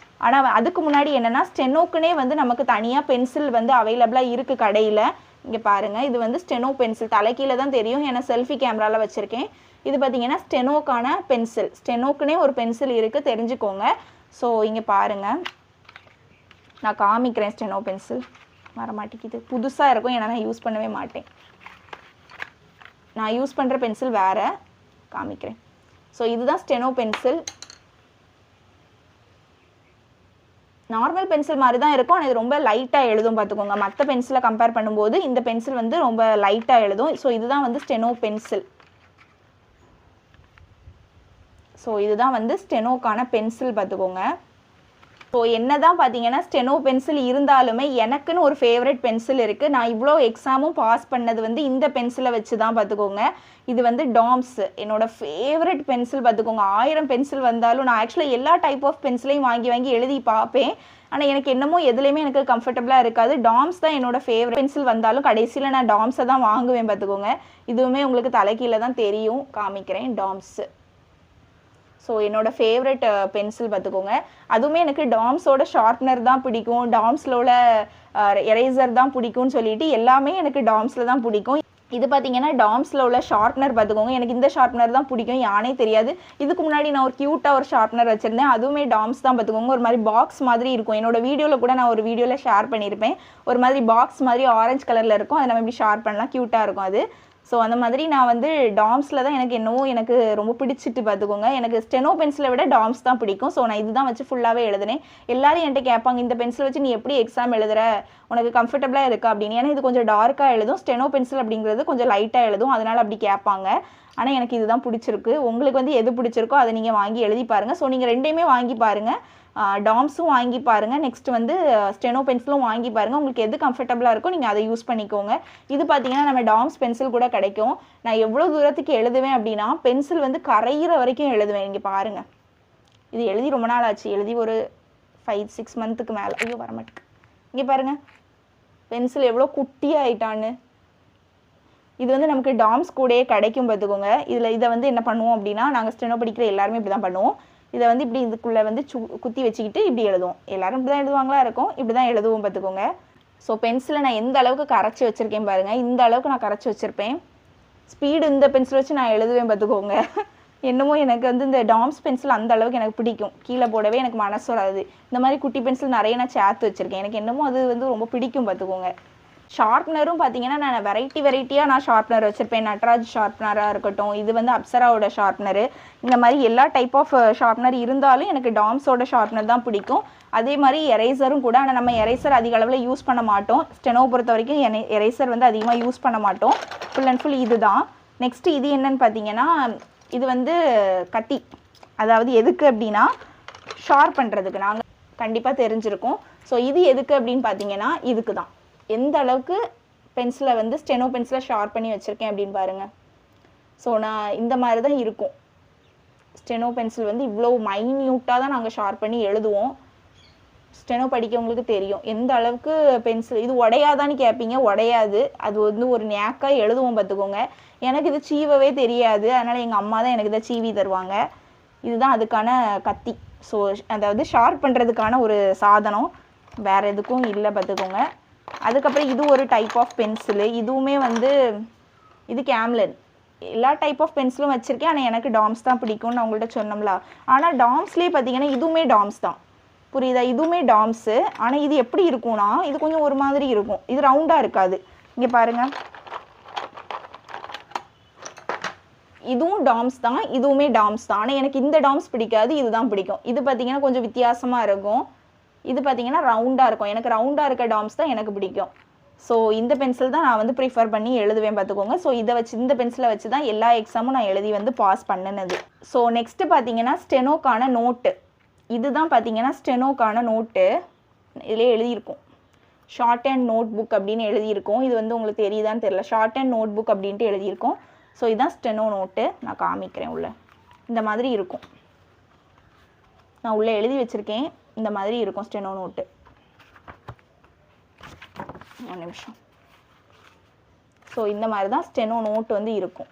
S1: ஆனால் அதுக்கு முன்னாடி என்னென்னா ஸ்டெனோக்குனே வந்து நமக்கு தனியாக பென்சில் வந்து அவைலபிளாக இருக்குது கடையில். இங்கே பாருங்கள், இது வந்து ஸ்டெனோ பென்சில், தலைக்கீழே தான் தெரியும் ஏன்னா செல்ஃபி கேமராவில் வச்சுருக்கேன். இது பார்த்தீங்கன்னா ஸ்டெனோக்கான பென்சில், ஸ்டெனோக்குனே ஒரு பென்சில் இருக்குது, தெரிஞ்சுக்கோங்க. ஸோ இங்கே பாருங்கள், நான் காமிக்கிறேன். ஸ்டெனோ பென்சில் வரமாட்டேங்குது, புதுசாக இருக்கும் ஏன்னா நான் யூஸ் பண்ணவே மாட்டேன். நான் யூஸ் பண்ணுற பென்சில் வேறு, காமிக்கிறேன். ஸோ இதுதான் ஸ்டெனோ பென்சில். நார்மல் பென்சில் மாதிரி தான் இருக்கும், ஆனால் இது ரொம்ப லைட்டாக எழுதும் பார்த்துக்கோங்க. மற்ற பென்சிலை கம்பேர் பண்ணும்போது இந்த பென்சில் வந்து ரொம்ப லைட்டாக எழுதும். ஸோ இதுதான் வந்து ஸ்டெனோ பென்சில். ஸோ இதுதான் வந்து ஸ்டெனோக்கான பென்சில் பார்த்துக்கோங்க. ஸோ என்ன தான் பார்த்தீங்கன்னா ஸ்டெனோ பென்சில் இருந்தாலுமே எனக்குன்னு ஒரு ஃபேவரட் பென்சில் இருக்குது. நான் இவ்வளோ எக்ஸாமும் பாஸ் பண்ணது வந்து இந்த பென்சிலை வச்சு தான் பார்த்துக்கோங்க. இது வந்து டாம்ஸ், என்னோட ஃபேவரட் பென்சில் பார்த்துக்கோங்க. 1000 பென்சில் வந்தாலும் நான் ஆக்சுவலாக எல்லா டைப் ஆஃப் பென்சிலையும் வாங்கி எழுதி பார்ப்பேன், ஆனால் எனக்கு என்னமோ எதுலேயுமே எனக்கு கம்ஃபர்டபுளாக இருக்காது. டாம்ஸ் தான் என்னோட ஃபேவரட் பென்சில் வந்தாலும் கடைசியில் நான் டாம்ஸை தான் வாங்குவேன் பார்த்துக்கோங்க. இதுவுமே உங்களுக்கு தலைக்கீழே தான் தெரியும், காமிக்கிறேன். டாம்ஸு ஸோ என்னோடய ஃபேவரட் பென்சில் பார்த்துக்கோங்க. அதுவுமே எனக்கு டாம்ஸோட ஷார்ப்னர் தான் பிடிக்கும், டாம்ஸில் எரேசர் தான் பிடிக்கும்னு சொல்லிட்டு எல்லாமே எனக்கு டாம்ஸில் தான் பிடிக்கும். இது பார்த்தீங்கன்னா டாம்ஸில் உள்ள ஷார்ப்னர் பார்த்துக்கோங்க. எனக்கு இந்த ஷார்ப்னர் தான் பிடிக்கும், யானே தெரியாது. இதுக்கு முன்னாடி நான் ஒரு க்யூட்டாக ஒரு ஷார்ப்னர் வச்சுருந்தேன், அதுவுமே டாம்ஸ் தான் பார்த்துக்கோங்க. ஒரு மாதிரி பாக்ஸ் மாதிரி இருக்கும். என்னோட வீடியோவில் கூட நான் ஒரு வீடியோவில் ஷேர் பண்ணியிருப்பேன். ஒரு மாதிரி பாக்ஸ் மாதிரி ஆரஞ்சு கலரில் இருக்கும், அதை நம்ம இப்படி ஷேர் பண்ணலாம், க்யூட்டாக இருக்கும் அது. ஸோ அந்த மாதிரி நான் வந்து டாம்ஸில் தான் எனக்கு ரொம்ப பிடிச்சிட்டு பார்த்துக்கோங்க. எனக்கு ஸ்டெனோ பென்சிலை விட டாம்ஸ் தான் பிடிக்கும். ஸோ நான் இதுதான் வச்சு ஃபுல்லாகவே எழுதுனேன். எல்லாரும் என்கிட்ட கேட்பாங்க, இந்த பென்சில் வச்சு நீ எப்படி எக்ஸாம் எழுதுற, உனக்கு கம்ஃபர்டபுளாக இருக்கா அப்படின்னு. ஏன்னா இது கொஞ்சம் டார்க்காக எழுதும், ஸ்டெனோ பென்சில் அப்படிங்கிறது கொஞ்சம் லைட்டாக எழுதும், அதனால் அப்படி கேட்பாங்க. ஆனால் எனக்கு இதுதான் பிடிச்சிருக்கு. உங்களுக்கு வந்து எது பிடிச்சிருக்கோ அதை நீங்கள் வாங்கி எழுதி பாருங்கள். ஸோ நீங்கள் ரெண்டையுமே வாங்கி பாருங்கள், டாம்ஸும் வாங்கி பாருங்கள், நெக்ஸ்ட் வந்து ஸ்டெனோ பென்சிலும் வாங்கி பாருங்கள். உங்களுக்கு எது கம்ஃபர்டபுளாக இருக்கோ நீங்கள் அதை யூஸ் பண்ணிக்கோங்க. இது பார்த்தீங்கன்னா நம்ம டாம்ஸ் பென்சில் கூட கிடைக்கும். நான் எவ்வளோ தூரத்துக்கு எழுதுவேன் அப்படின்னா, பென்சில் வந்து கரையிற வரைக்கும் எழுதுவேன். இங்கே பாருங்கள், இது எழுதி ரொம்ப நாள் ஆச்சு, எழுதி ஒரு 5-6 மந்த்துக்கு மேலே. ஐயோ வரமாட்டுக்கு. இங்கே பாருங்கள் பென்சில் எவ்வளோ குட்டியாகிட்டான்னு. இது வந்து நமக்கு டாம்ஸ் கூடயே கிடைக்கும் பார்த்துக்கோங்க. இதை வந்து என்ன பண்ணுவோம் அப்படின்னா, நாங்கள் ஸ்டெனோ படிக்கிற எல்லாருமே இப்படி தான் பண்ணுவோம். இதை வந்து இப்படி இதுக்குள்ளே வந்து குத்தி வச்சுக்கிட்டு இப்படி எழுதுவோம். எல்லோரும் இப்படி தான் எழுதுவாங்களா இருக்கும், இப்படி தான் எழுதுவோம் பார்த்துக்கோங்க. ஸோ பென்சிலை நான் எந்த அளவுக்கு கரைச்சி வச்சுருக்கேன் பாருங்கள், இந்த அளவுக்கு நான் கரைச்சி வச்சுருப்பேன். ஸ்பீடு இந்த பென்சில் வச்சு நான் எழுதுவேன் பார்த்துக்கோங்க. என்னமோ எனக்கு வந்து இந்த டாம்ஸ் பென்சில் அந்த அளவுக்கு எனக்கு பிடிக்கும், கீழே போடவே எனக்கு மனசு வராது. இந்த மாதிரி குட்டி பென்சில் நிறைய நான் சேர்த்து வச்சுருக்கேன், எனக்கு என்னமோ அது வந்து ரொம்ப பிடிக்கும் பார்த்துக்கோங்க. ஷார்ப்னரும் பார்த்தீங்கன்னா நான் வெரைட்டியாக நான் ஷார்ப்னர் வச்சுருப்பேன். நட்ராஜ் ஷார்ப்னராக இருக்கட்டும், இது வந்து அப்சராவோட ஷார்ப்னரு, இந்த மாதிரி எல்லா டைப் ஆஃப் ஷார்ப்னர் இருந்தாலும் எனக்கு டாம்ஸோட ஷார்ப்னர் தான் பிடிக்கும். அதே மாதிரி எரேசரும் கூட. ஆனால் நம்ம எரேசர் அதிக அளவில் யூஸ் பண்ண மாட்டோம். ஸ்டெனோ பொறுத்த வரைக்கும் எரேசர் வந்து அதிகமாக யூஸ் பண்ண மாட்டோம். ஃபுல் அண்ட் ஃபுல் இது தான். நெக்ஸ்ட்டு இது என்னன்னு பார்த்தீங்கன்னா, இது வந்து கத்தி. அதாவது எதுக்கு அப்படின்னா ஷார்ப் பண்ணுறதுக்கு. நாங்கள் கண்டிப்பாக தெரிஞ்சிருக்கோம். ஸோ இது எதுக்கு அப்படின்னு பார்த்தீங்கன்னா, இதுக்கு தான். எந்த அளவுக்கு பென்சிலை வந்து ஸ்டெனோ பென்சிலை ஷார்ப் பண்ணி வச்சுருக்கேன் அப்படின்னு பாருங்கள். ஸோ நான் இந்த மாதிரி தான் இருக்கும். ஸ்டெனோ பென்சில் வந்து இவ்வளோ மைன்யூட்டாக தான் நாங்கள் ஷார்ப் பண்ணி எழுதுவோம். ஸ்டெனோ படிக்கவங்களுக்கு தெரியும் எந்த அளவுக்கு பென்சில். இது உடையாதான்னு கேட்பீங்க, உடையாது. அது வந்து ஒரு நேக்காக எழுதுவோம் பார்த்துக்கோங்க. எனக்கு இது சீவவே தெரியாது, அதனால் எங்கள் அம்மா தான் எனக்கு இதை சீவி தருவாங்க. இதுதான் அதுக்கான கத்தி. ஸோ அதாவது ஷார்ப் பண்ணுறதுக்கான ஒரு சாதனம், வேறு எதுக்கும் இல்லை பார்த்துக்கோங்க. அதுக்கப்புறம் இது ஒரு டைப் ஆஃப் பென்சிலு. இதுவுமே வந்து இது கேம்லின். எல்லா டைப் ஆஃப் பென்சிலும் வச்சுருக்கேன், ஆனால் எனக்கு டாம்ஸ் தான் பிடிக்கும்னு நான் உங்கள்கிட்ட சொன்னோம்ல. ஆனால் டாம்ஸ்லேயே பார்த்தீங்கன்னா இதுவுமே டாம்ஸ் தான், புரியுதா? இதுவுமே டாம்ஸு. ஆனால் இது எப்படி இருக்கும்னா, இது கொஞ்சம் ஒரு மாதிரி இருக்கும், இது ரவுண்டாக இருக்காது. இங்கே பாருங்கள், இதுவும் டாம்ஸ் தான், இதுவுமே டாம்ஸ் தான். ஆனால் எனக்கு இந்த டாம்ஸ் பிடிக்காது, இதுதான் பிடிக்கும். இது பார்த்தீங்கன்னா கொஞ்சம் வித்தியாசமாக இருக்கும். இது பார்த்தீங்கன்னா ரவுண்டாக இருக்கும். எனக்கு ரவுண்டாக இருக்க டாம்ஸ் தான் எனக்கு பிடிக்கும். ஸோ இந்த பென்சில் தான் நான் வந்து ப்ரிஃபர் பண்ணி எழுதுவேன் பார்த்துக்கோங்க. ஸோ இதை வச்சு, இந்த பென்சிலை வச்சு தான் எல்லா எக்ஸாமும் நான் எழுதி வந்து பாஸ் பண்ணினது. ஸோ நெக்ஸ்ட்டு பார்த்தீங்கன்னா ஸ்டெனோக்கான நோட்டு. இதுதான் பார்த்தீங்கன்னா ஸ்டெனோக்கான நோட்டு. இதிலே எழுதியிருக்கும் ஷார்ட் அண்ட் நோட் புக் அப்படின்னு எழுதியிருக்கோம். இது வந்து உங்களுக்கு தெரியுதான்னு தெரியல, ஷார்ட் அண்ட் நோட் புக் அப்படின்ட்டு எழுதியிருக்கோம். ஸோ இதுதான் ஸ்டெனோ நோட்டு. நான் காமிக்கிறேன். உள்ள இந்த மாதிரி இருக்கும், நான் உள்ளே எழுதி வச்சுருக்கேன். இந்த மாதிரி இருக்கும் ஸ்டெனோ நோட்டு. ஒரு நிமிஷம். ஸோ இந்த மாதிரி தான் ஸ்டெனோ நோட்டு வந்து இருக்கும்.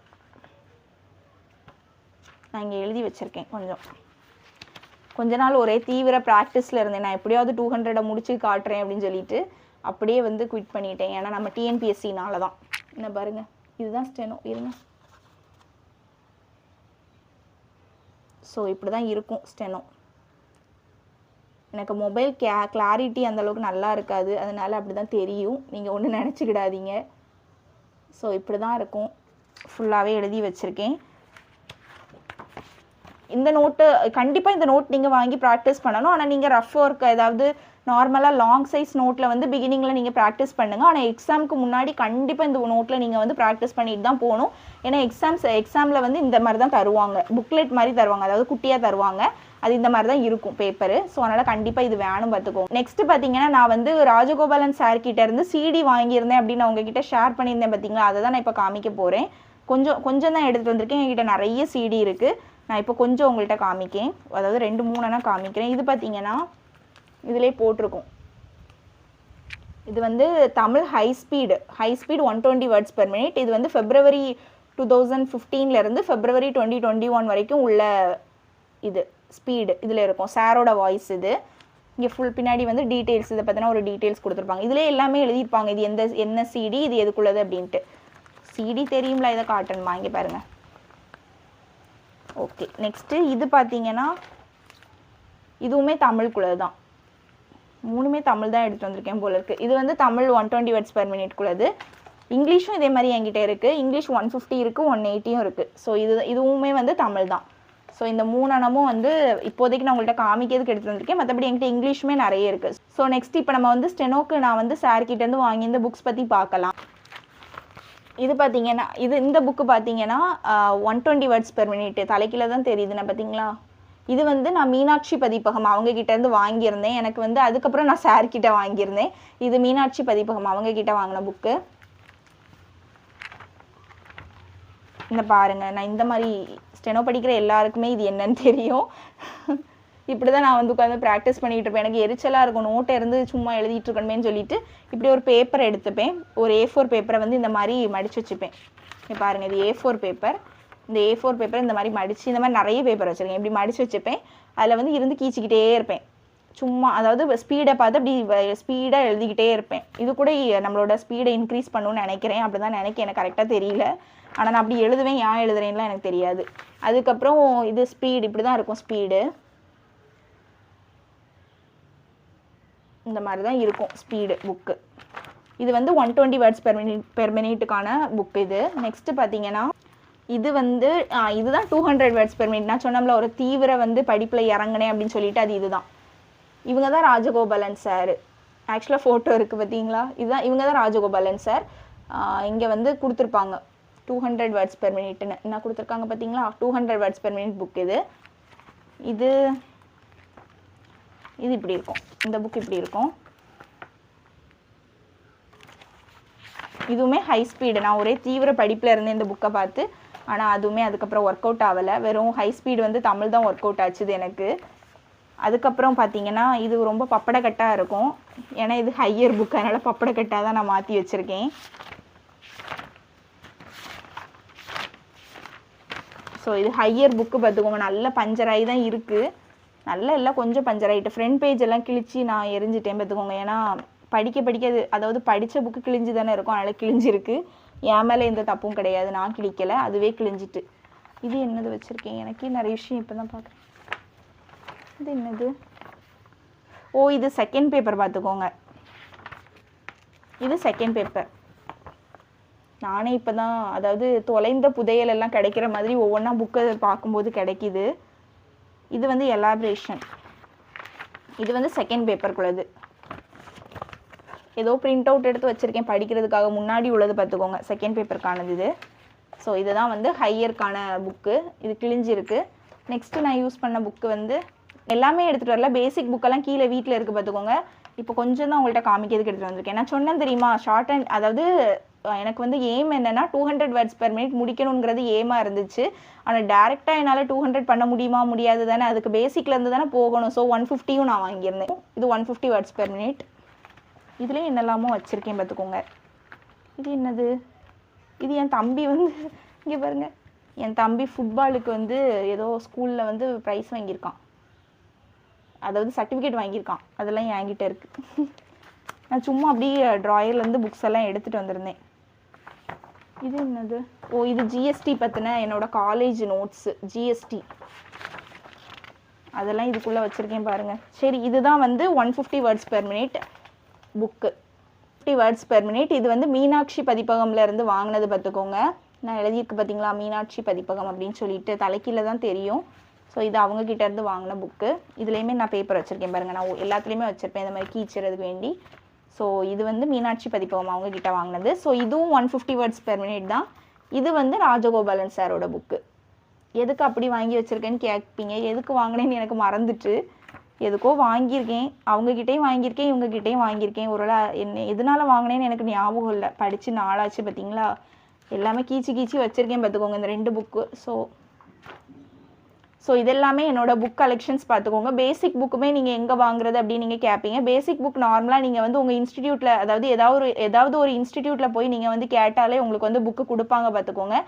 S1: நான் இங்கே எழுதி வச்சுருக்கேன். கொஞ்ச நாள் ஒரே தீவிர ப்ராக்டிஸில் இருந்தேன். நான் எப்படியாவது 200 முடிச்சு காட்டுறேன் அப்படின்னு சொல்லிட்டு அப்படியே வந்து குவிட் பண்ணிட்டேன். ஏன்னா நம்ம டிஎன்பிஎஸ்சினால தான். என்ன பாருங்கள், இதுதான் ஸ்டெனோ. இருங்க. ஸோ இப்படி தான் இருக்கும் ஸ்டெனோ. எனக்கு மொபைல் கிளாரிட்டி அந்தளவுக்கு நல்லா இருக்காது, அதனால் அப்படி தான் தெரியும், நீங்கள் ஒன்றும் நினச்சிக்கிடாதீங்க. ஸோ இப்படி தான் இருக்கும். ஃபுல்லாகவே எழுதி வச்சுருக்கேன். இந்த நோட்டு கண்டிப்பாக இந்த நோட் நீங்கள் வாங்கி ப்ராக்டிஸ் பண்ணணும். ஆனால் நீங்கள் ரஃப் ஒர்க் ஏதாவது நார்மலாக லாங் சைஸ் நோட்டில் வந்து பிகினிங்கில் நீங்கள் ப்ராக்டிஸ் பண்ணுங்கள். ஆனால் எக்ஸாமுக்கு முன்னாடி கண்டிப்பாக இந்த நோட்டில் நீங்கள் வந்து ப்ராக்டிஸ் பண்ணிட்டு தான் போகணும். ஏன்னா எக்ஸாமில் வந்து இந்த மாதிரி தான் தருவாங்க, புக்லெட் மாதிரி தருவாங்க, அதாவது குட்டியாக தருவாங்க. அது இந்த மாதிரி தான் இருக்கும் பேப்பரு. ஸோ அதனால் கண்டிப்பாக இது வேணும் பார்த்துக்கோங்க. நெக்ஸ்ட்டு பார்த்தீங்கன்னா, நான் வந்து ராஜகோபாலன் சார் கிட்டே இருந்து சிடி வாங்கியிருந்தேன் அப்படின்னு நான் உங்ககிட்ட ஷேர் பண்ணியிருந்தேன் பார்த்தீங்களா, அதை தான் நான் இப்போ காமிக்க போகிறேன். கொஞ்சம் தான் எடுத்துகிட்டு வந்திருக்கேன். என்கிட்ட நிறைய சிடி இருக்குது. நான் இப்போ கொஞ்சம் உங்கள்கிட்ட காமிக்கேன், அதாவது 2-3 காமிக்கிறேன். இது பார்த்தீங்கன்னா இதிலே போட்டிருக்கும். இது வந்து Tamil high speed 120 words per minute. இது வந்து February 2015 February 2021 வரைக்கும் உள்ள இது ஸ்பீடு இதில் இருக்கும். சாரோட வாய்ஸ் இது. இங்கே ஃபுல் பின்னாடி வந்து டீட்டெயில்ஸ், இதை பார்த்தீங்கன்னா ஒரு டீட்டெயில்ஸ் கொடுத்துருப்பாங்க. இதிலே எல்லாமே எழுதியிருப்பாங்க, இது என்ன சிடி, இது எதுக்குள்ளது அப்படின்ட்டு. சிடி தெரியும்ல, இதை காட்டணுமா, இங்கே பாருங்கள். ஓகே, நெக்ஸ்ட்டு இது பார்த்தீங்கன்னா இதுவுமே தமிழ்குள்ளே தான். 3மே தமிழ் தான் எடுத்து வந்திருக்கேன் போல இருக்குது. இது வந்து தமிழ் 120 words per minute குள்ளது. இங்கிலீஷும் இதே மாதிரி என்கிட்ட இருக்குது. இங்கிலீஷ் 150 இருக்குது, 180யும் இருக்குது. ஸோ இதுவுமே வந்து தமிழ் தான். ஸோ இந்த 3 அணமும் வந்து இப்போதைக்கு நான் உங்கள்கிட்ட காமிக்கிறதுக்கு எடுத்து வந்திருக்கேன். மற்றபடி என்கிட்ட இங்கிலீஷுமே நிறைய இருக்குது. ஸோ நெக்ஸ்ட் இப்போ நம்ம வந்து ஸ்டெனோக்கு நான் வந்து சார்கிட்டேருந்து வாங்கி இந்த புக்ஸ் பற்றி பார்க்கலாம். இது பார்த்தீங்கன்னா இந்த புக்கு பார்த்தீங்கன்னா 120 words per minute தலைக்கீழ தான் தெரியுதுண்ணே, பார்த்தீங்களா? இது வந்து நான் மீனாட்சி பதிப்பகம் அவங்கக்கிட்டேருந்து வாங்கியிருந்தேன். எனக்கு வந்து அதுக்கப்புறம் நான் சார்கிட்ட வாங்கியிருந்தேன். இது மீனாட்சி பதிப்பகம் அவங்கக்கிட்ட வாங்கின புக்கு. இந்த பாருங்கள், நான் இந்த மாதிரி ஸ்டெனோ படிக்கிற எல்லாருக்குமே இது என்னன்னு தெரியும். இப்படி தான் நான் வந்து உட்காந்து ப்ராக்டிஸ் பண்ணிகிட்டு இருப்பேன். எனக்கு எரிச்சலாக இருக்கும், நோட்டை இருந்து சும்மா எழுதிட்டு இருக்கணுமேன்னு சொல்லிட்டு இப்படி ஒரு பேப்பர் எடுத்துப்பேன். ஒரு A4 பேப்பரை வந்து இந்த மாதிரி மடித்து வச்சுப்பேன். இப்போ பாருங்கள், இது A4 பேப்பர். இந்த A4 பேப்பரை இந்த மாதிரி மடித்து, இந்த மாதிரி நிறைய பேப்பர் வச்சுருக்கேன், இப்படி மடித்து வச்சுப்பேன். அதில் வந்து இருந்து கீச்சிக்கிட்டே இருப்பேன் சும்மா. அதாவது ஸ்பீடை பார்த்து அப்படி ஸ்பீடாக எழுதிக்கிட்டே இருப்பேன். இது கூட நம்மளோட ஸ்பீடை இன்க்ரீஸ் பண்ணணும்னு நினைக்கிறேன். அப்படி தான் நினைக்கிறேன், எனக்கு கரெக்டாக தெரியல. ஆனால் நான் அப்படி எழுதுவேன், ஏன் எழுதுறேன்லாம் எனக்கு தெரியாது. அதுக்கப்புறம் இது ஸ்பீடு இப்படி தான் இருக்கும். ஸ்பீடு இந்த மாதிரி தான் இருக்கும் ஸ்பீடு புக்கு. இது வந்து 120 words per minute-க்கான புக்கு இது. நெக்ஸ்ட்டு பார்த்தீங்கன்னா இது வந்து இதுதான் 200 words per minute. நான் சொன்னோம்ல ஒரு தீவிர வந்து படிப்பில் இறங்கினேன் அப்படின்னு சொல்லிட்டு, அது இதுதான். இவங்க தான் ராஜகோபாலன் சார். ஆக்சுவலாக ஃபோட்டோ இருக்குது பார்த்தீங்களா, இதுதான் இவங்க தான் ராஜகோபாலன் சார். இங்கே வந்து கொடுத்துருப்பாங்க 200 words per minute-ன்னு என்ன கொடுத்துருக்காங்க பார்த்தீங்களா, 200 words per minute புக் இது. இது இப்படி இருக்கும், இந்த புக் இப்படி இருக்கும். இதுவுமே ஹை ஸ்பீடு. நான் ஒரே தீவிர படிப்பில் இருந்தேன் இந்த புக்கை பார்த்து. ஆனால் அதுவுமே அதுக்கப்புறம் ஒர்க் அவுட் ஆகலை. வெறும் ஹை ஸ்பீடு வந்து தமிழ் தான் ஒர்க் அவுட் ஆச்சுது எனக்கு. அதுக்கப்புறம் பார்த்தீங்கன்னா இது ரொம்ப பப்படக்கட்டாக இருக்கும். ஏன்னா இது ஹையர் புக், அதனால் பப்படக்கட்டாக தான் நான் மாற்றி வச்சுருக்கேன். ஸோ இது ஹையர் புக்கு பார்த்துக்கோங்க. நல்ல பஞ்சராகி தான் இருக்குது. நல்லா எல்லாம் கொஞ்சம் பஞ்சராகிட்டு. ஃப்ரண்ட் பேஜ் எல்லாம் கிழிச்சு நான் எரிஞ்சிட்டேன் பார்த்துக்கோங்க. ஏன்னா படிக்க அது, அதாவது படித்த புக்கு கிழிஞ்சு தானே இருக்கும், அதனால் கிழிஞ்சிருக்கு. என் மேலே எந்த தப்பும் கிடையாது, நான் கிழிக்கலை, அதுவே கிழிஞ்சிட்டு. இது என்னது வச்சுருக்கேன், எனக்கே நிறைய விஷயம் இப்போ தான் பார்க்குறேன். இது என்னது, ஓ இது செகண்ட் பேப்பர் பார்த்துக்கோங்க. இது செகண்ட் பேப்பர். நானே இப்போ தான், அதாவது தொலைந்த புதையல் எல்லாம் கிடைக்கிற மாதிரி ஒவ்வொன்றா புக்கை பார்க்கும்போது கிடைக்கிது. இது வந்து எலாபரேஷன். இது வந்து செகண்ட் பேப்பருக்குள்ளது. ஏதோ பிரிண்ட் அவுட் எடுத்து வச்சுருக்கேன் படிக்கிறதுக்காக. முன்னாடி உள்ளது பார்த்துக்கோங்க, செகண்ட் பேப்பருக்கானது இது. ஸோ இதுதான் வந்து ஹையருக்கான புக்கு. இது கிழிஞ்சிருக்கு. நெக்ஸ்ட்டு நான் யூஸ் பண்ண புக்கு வந்து எல்லாமே எடுத்துகிட்டு வரல. பேசிக் புக்கெல்லாம் கீழே வீட்டில் இருக்குது பார்த்துக்கோங்க. இப்போ கொஞ்சம் தான் உங்கள்கிட்ட காமிக்கிறதுக்கு எடுத்துகிட்டு வந்திருக்கேன். நான் சொன்னேன் தெரியுமா, ஷார்ட் அண்ட், அதாவது எனக்கு வந்து எய்ம் என்னென்னா 200 words per minute முடிக்கணுங்கிறது எய்மாக இருந்துச்சு. ஆனால் டேரெக்டாக என்னால் 200 பண்ண முடியுமா முடியாது தானே, அதுக்கு பேசிக்லேருந்து தானே போகணும். ஸோ 150யும் நான் வாங்கியிருந்தேன். இது 150 words per minute. இதுலேயும் என்னெல்லாமோ வச்சுருக்கேன் பார்த்துக்கோங்க. இது என்னது, இது என் தம்பி வந்து இங்கே பாருங்கள், என் தம்பி ஃபுட்பாலுக்கு வந்து ஏதோ ஸ்கூலில் வந்து ப்ரைஸ் வாங்கியிருக்கான், அதாவது சர்டிஃபிகேட் வாங்கியிருக்கான். அதெல்லாம் என்கிட்ட இருக்குது. நான் சும்மா அப்படியே ட்ராயர்லேருந்து புக்ஸ் எல்லாம் எடுத்துகிட்டு வந்திருந்தேன். இது என்னது, ஓ இது ஜிஎஸ்டி பற்றின என்னோடய காலேஜ் நோட்ஸு, ஜிஎஸ்டி அதெல்லாம் இதுக்குள்ளே வச்சுருக்கேன் பாருங்கள். சரி, இதுதான் வந்து 150 words per minute book. 50 words per minute. இது வந்து மீனாட்சி பதிப்பகம்ல இருந்து வாங்கினது பார்த்துக்கோங்க. நான் எழுதியிருக்கு பார்த்தீங்களா, மீனாட்சி பதிப்பகம் அப்படின்னு சொல்லிட்டு தலைக்கீழ தான் தெரியும். ஸோ இது அவங்கக்கிட்ட இருந்து வாங்கின புக்கு. இதுலேயுமே நான் பேப்பர் வச்சுருக்கேன் பாருங்கள். நான் எல்லாத்துலேயுமே வச்சுருப்பேன் இந்த மாதிரி கீச்சுறதுக்கு வேண்டி. ஸோ இது வந்து மீனாட்சி பதிப்பகம் அவங்கக்கிட்ட வாங்கினது. ஸோ இதுவும் 150 words per minute தான். இது வந்து ராஜகோபாலன் சாரோட புக்கு. எதுக்கு அப்படி வாங்கி வச்சுருக்கேன்னு கேட்பீங்க. எதுக்கு வாங்கினேன்னு எனக்கு மறந்துட்டு, எதுக்கோ வாங்கியிருக்கேன். அவங்கக்கிட்டேயும் வாங்கியிருக்கேன், இவங்கக்கிட்டேயும் வாங்கியிருக்கேன். ஒரு என்ன எதனால் வாங்கினேன்னு எனக்கு ஞாபகம் இல்லை. படித்து நாளாச்சு பார்த்தீங்களா. எல்லாமே கீச்சு வச்சுருக்கேன் பார்த்துக்கோங்க இந்த 2 புக்கு. ஸோ இதெல்லாமே என்னோடய புக் கலெக்ஷன்ஸ் பார்த்துக்கோங்க. பேசிக் புக்குமே நீங்கள் எங்கே வாங்குறது அப்படின்னு நீங்கள் கேட்பீங்க. பேசிக் புக் நார்மலாக நீங்கள் வந்து உங்கள் இன்ஸ்டிடியூட்டில், அதாவது ஏதாவது ஒரு இன்ஸ்டிடியூட்டில் போய் நீங்கள் வந்து கேட்டாலே உங்களுக்கு வந்து புக்கு கொடுப்பாங்க பார்த்துக்கோங்க.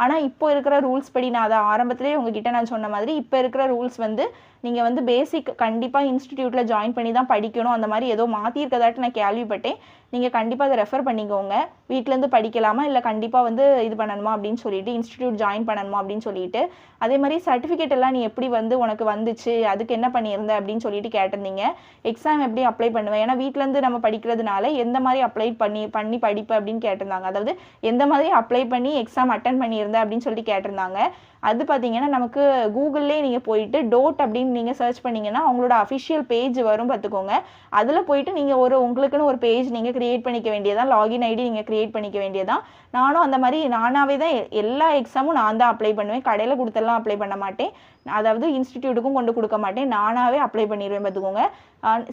S1: ஆனால் இப்போ இருக்கிற ரூல்ஸ் படி நான் அதை ஆரம்பத்திலே உங்ககிட்ட நான் சொன்ன மாதிரி இப்போ இருக்கிற ரூல்ஸ் வந்து நீங்கள் வந்து பேசிக் கண்டிப்பாக இன்ஸ்டிடியூட்டில் ஜாயின் பண்ணி தான் படிக்கணும், அந்த மாதிரி ஏதோ மாற்றிருக்கதாட்டு நான் கேள்விப்பட்டேன். நீங்கள் கண்டிப்பாக அதை ரெஃபர் பண்ணிக்கோங்க. வீட்டிலேருந்து படிக்கலாமா இல்லை கண்டிப்பாக வந்து இது பண்ணணுமா அப்படின்னு சொல்லிட்டு இன்ஸ்டிடியூட் ஜாயின் பண்ணணுமா அப்படின்னு சொல்லிட்டு. அதே மாதிரி சர்டிஃபிகேட் எல்லாம் நீ எப்படி வந்து உனக்கு வந்துச்சு, அதுக்கு என்ன பண்ணியிருந்த அப்படின்னு சொல்லிட்டு கேட்டிருந்தீங்க. எக்ஸாம் எப்படி அப்ளை பண்ணுவேன், ஏன்னா வீட்டிலேருந்து நம்ம படிக்கிறதுனால எந்த மாதிரி அப்ளை பண்ணி படிப்பு அப்படின்னு கேட்டிருந்தாங்க. அதாவது எந்த மாதிரி அப்ளை பண்ணி எக்ஸாம் அட்டன் பண்ணியிருந்தேன் அப்படின்னு சொல்லிட்டு கேட்டிருந்தாங்க. அது பார்த்தீங்கன்னா நமக்கு கூகுள்லேயே நீங்கள் போயிட்டு டோட் அப்படின்னு நீங்கள் சர்ச் பண்ணிங்கன்னா அவங்களோட அஃபிஷியல் பேஜ் வரும் பார்த்துக்கோங்க. அதில் போயிட்டு நீங்கள் உங்களுக்குன்னு ஒரு பேஜ் நீங்கள் க்ரியேட் பண்ணிக்க வேண்டியதான், லாகின் ஐடி நீங்கள் க்ரியேட் பண்ணிக்க வேண்டியதான். நானும் அந்த மாதிரி நானாகவே தான் எல்லா எக்ஸாமும் நான் தான் அப்ளை பண்ணுவேன். கடையில் கொடுத்தெல்லாம் அப்ளை பண்ண மாட்டேன், அதாவது இன்ஸ்டிடியூட்டுக்கும் கொண்டு கொடுக்க மாட்டேன், நானாகவே அப்ளை பண்ணிடுவேன் பார்த்துக்கோங்க.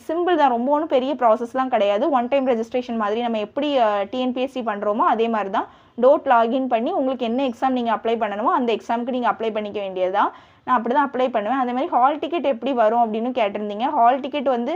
S1: சிம்பிள் தான், ரொம்ப ஒன்றும் பெரிய ப்ராசஸ்லாம் கிடையாது. ஒன் டைம் ரெஜிஸ்ட்ரேஷன் மாதிரி நம்ம எப்படி டிஎன்பிஎஸ்சி பண்ணுறோமோ அதே மாதிரி தான். டோட் லாகின் பண்ணி உங்களுக்கு என்ன எக்ஸாம் நீங்கள் அப்ளை பண்ணணுமோ அந்த எக்ஸாமுக்கு நீங்கள் அப்ளை பண்ணிக்க வேண்டியதுதான். நான் அப்படி தான் அப்ளை பண்ணுவேன். அதே மாதிரி ஹால் டிக்கெட் எப்படி வரும் அப்படின்னு கேட்டிருந்தீங்க. ஹால் டிக்கெட் வந்து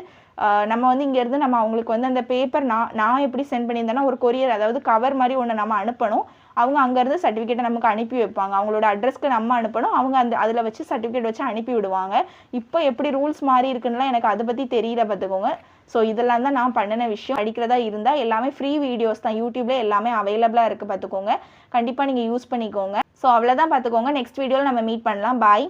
S1: நம்ம வந்து இங்கேருந்து நம்ம அவங்களுக்கு வந்து அந்த பேப்பர் நான் எப்படி சென்ட் பண்ணியிருந்தேன்னா ஒரு கொரியர், அதாவது கவர் மாதிரி ஒன்று நம்ம அனுப்பணும். அவங்க அங்கேருந்து சர்டிஃபிகேட்டை நமக்கு அனுப்பி வைப்பாங்க. அவங்களோட அட்ரஸ்க்கு நம்ம அனுப்பணும், அவங்க அதில் வச்சு சர்டிஃபிகேட் வச்சு அனுப்பி விடுவாங்க. இப்போ எப்படி ரூல்ஸ் மாறி இருக்குன்னா எனக்கு அதை பற்றி தெரியல பார்த்துக்கோங்க. ஸோ இதெல்லாம் தான் நான் பண்ணின விஷயம். படிக்கிறதா இருந்தால் எல்லாமே ஃப்ரீ வீடியோஸ் தான், யூடியூப்ல எல்லாமே அவைலபிளாக இருக்குது பார்த்துக்கோங்க. கண்டிப்பாக நீங்கள் யூஸ் பண்ணிக்கோங்க. ஸோ அவ்வளோதான் பார்த்துக்கோங்க. நெக்ஸ்ட் வீடியோவில் நம்ம மீட் பண்ணலாம். பாய்.